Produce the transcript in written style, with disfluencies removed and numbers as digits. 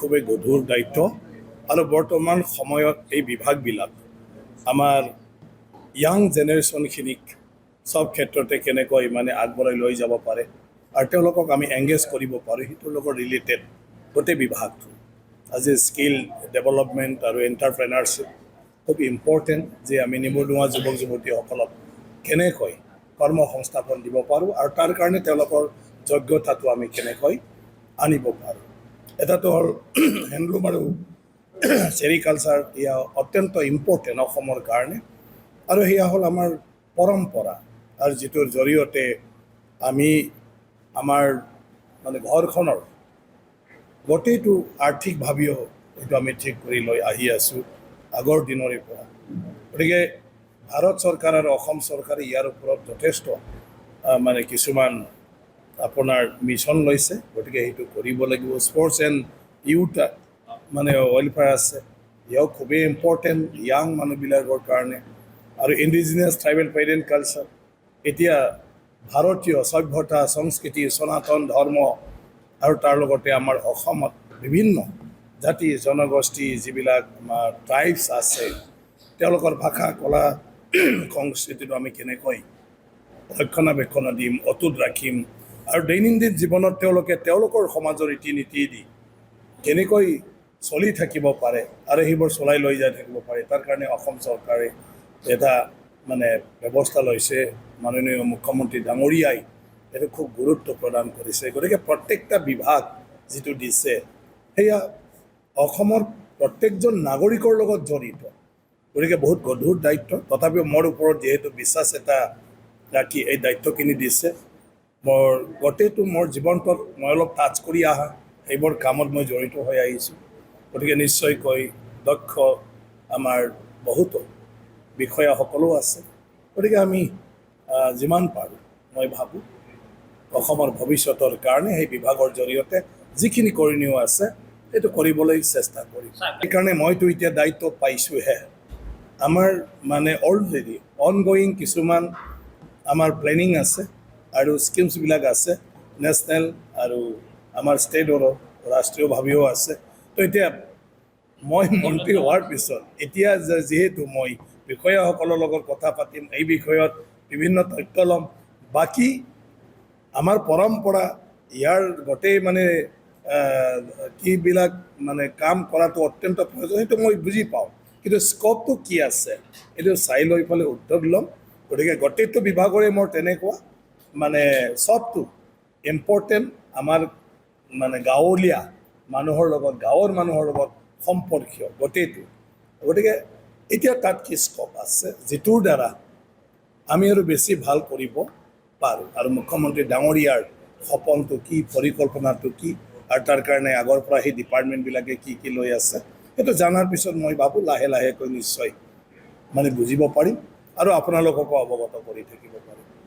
খুবই গধুৰ দায়িত্ব আৰু বৰ্তমান সময়ত এই বিভাগবিলাক আমাৰ ইয়াং জেনেৰেশ্যনখিনিক সব ক্ষেত্ৰতে কেনেকৈ মানে আগবঢ়াই লৈ যাব পাৰে আৰু তেওঁলোকক আমি এংগেজ কৰিব পাৰোঁ সেইটোৰ লগত ৰিলেটেড গোটেই বিভাগটো আজি স্কিল ডেভেলপমেণ্ট আৰু এণ্টাৰপ্ৰেনাৰশ্বিপ খুব ইম্পৰ্টেণ্ট যে আমি নিবনুৱা যুৱক যুৱতীসকলক কেনেকৈ কৰ্মসংস্থাপন দিব পাৰোঁ আৰু তাৰ কাৰণে তেওঁলোকৰ যোগ্যতাটো আমি কেনেকৈ আনিব পাৰোঁ এটাটো হ'ল হেণ্ডলুম আৰু চেৰিকালচাৰ এয়া অত্যন্ত ইম্পৰ্টেণ্ট অসমৰ কাৰণে আৰু সেয়া হ'ল আমাৰ পৰম্পৰা আৰু যিটোৰ জৰিয়তে আমি আমাৰ মানে ঘৰখনৰ গোটেইটো আৰ্থিকভাৱেও এইটো আমি ঠিক কৰি লৈ আহি আছোঁ আগৰ দিনৰে পৰা গতিকে ভাৰত চৰকাৰ আৰু অসম চৰকাৰে ইয়াৰ ওপৰত যথেষ্ট মানে কিছুমান আপোনাৰ মিছন লৈছে গতিকে সেইটো কৰিব লাগিব স্পৰ্টছ এণ্ড ইউথ মানে ৱেলফেয়াৰ আছে এয়াও খুবেই ইম্পৰ্টেণ্ট ইয়াং মানুহবিলাকৰ কাৰণে আৰু ইণ্ডিজিনিয়াছ ট্ৰাইবেল পেৰেণ্ট কালচাৰ এতিয়া ভাৰতীয় সভ্যতা সংস্কৃতি সনাতন ধৰ্ম আৰু তাৰ লগতে আমাৰ অসমত বিভিন্ন জাতি জনগোষ্ঠী যিবিলাক আমাৰ ট্ৰাইবছ আছে তেওঁলোকৰ ভাষা কলা সংস্কৃতিটো আমি কেনেকৈ ৰক্ষণাবেক্ষণ দিম অটুট ৰাখিম আৰু দৈনন্দিন জীৱনত তেওঁলোকে তেওঁলোকৰ সমাজৰ ৰীতি নীতি দি কেনেকৈ চলি থাকিব পাৰে আৰু সেইবোৰ চলাই লৈ যাই থাকিব পাৰে তাৰ কাৰণে অসম চৰকাৰে এটা মানে ব্যৱস্থা লৈছে মাননীয় মুখ্যমন্ত্ৰী ডাঙৰীয়াই এইটো খুব গুৰুত্ব প্ৰদান কৰিছে গতিকে প্ৰত্যেকটা বিভাগ যিটো দিছে সেয়া অসমৰ প্ৰত্যেকজন নাগৰিকৰ লগত জড়িত গতিকে বহুত গধুৰ দায়িত্ব তথাপিও মোৰ ওপৰত যিহেতু বিশ্বাস এটা ৰাখি এই দায়িত্বখিনি দিছে মোৰ গোটেইটো মোৰ জীৱনটোত মই অলপ টাচ কৰি অহা এইবোৰ কামত মই জড়িত হৈ আহিছোঁ গতিকে নিশ্চয়কৈ দক্ষ আমাৰ বহুতো বিষয়াসকলো আছে গতিকে আমি যিমান পাৰোঁ মই ভাবোঁ অসমৰ ভৱিষ্যতৰ কাৰণে সেই বিভাগৰ জৰিয়তে যিখিনি কৰণীয় আছে সেইটো কৰিবলৈ চেষ্টা কৰিম সেইকাৰণে মইতো এতিয়া দায়িত্ব পাইছোঁহে আমাৰ মানে অলৰেডি অনগয়িং কিছুমান আমাৰ প্লেনিং আছে আৰু স্কিমছবিলাক আছে নেশ্যনেল আৰু আমাৰ ষ্টেটৰো ৰাষ্ট্ৰীয়ভাৱেও আছে তো এতিয়া মই মন্ত্ৰী হোৱাৰ পিছত এতিয়া যিহেতু মই বিষয়াসকলৰ লগত কথা পাতিম এই বিষয়ত বিভিন্ন তথ্য ল'ম বাকী আমাৰ পৰম্পৰা ইয়াৰ গোটেই মানে কিবিলাক মানে কাম কৰাটো অত্যন্ত প্ৰয়োজন সেইটো মই বুজি পাওঁ কিন্তু স্ক'পটো কি আছে এইটো চাই লৈ পেলাই উদ্যোগ ল'ম গতিকে গোটেইটো বিভাগৰে মোৰ তেনেকুৱা মানে চবটো ইম্পৰ্টেণ্ট আমাৰ মানে গাঁৱলীয়া মানুহৰ লগত গাঁৱৰ মানুহৰ লগত সম্পৰ্কীয় গোটেইটো গতিকে এতিয়া তাত কি স্ক'প আছে যিটোৰ দ্বাৰা আমি আৰু বেছি ভাল কৰিব পাৰোঁ আৰু মুখ্যমন্ত্ৰী ডাঙৰীয়াৰ সপোনটো কি পৰিকল্পনাটো কি আৰু তাৰ কাৰণে আগৰ পৰা সেই ডিপাৰ্টমেণ্টবিলাকে কি কি লৈ আছে সেইটো জনাৰ পিছত মই ভাবোঁ লাহে লাহেকৈ নিশ্চয় মানে বুজিব পাৰিম আৰু আপোনালোককো অৱগত কৰি থাকিব পাৰিম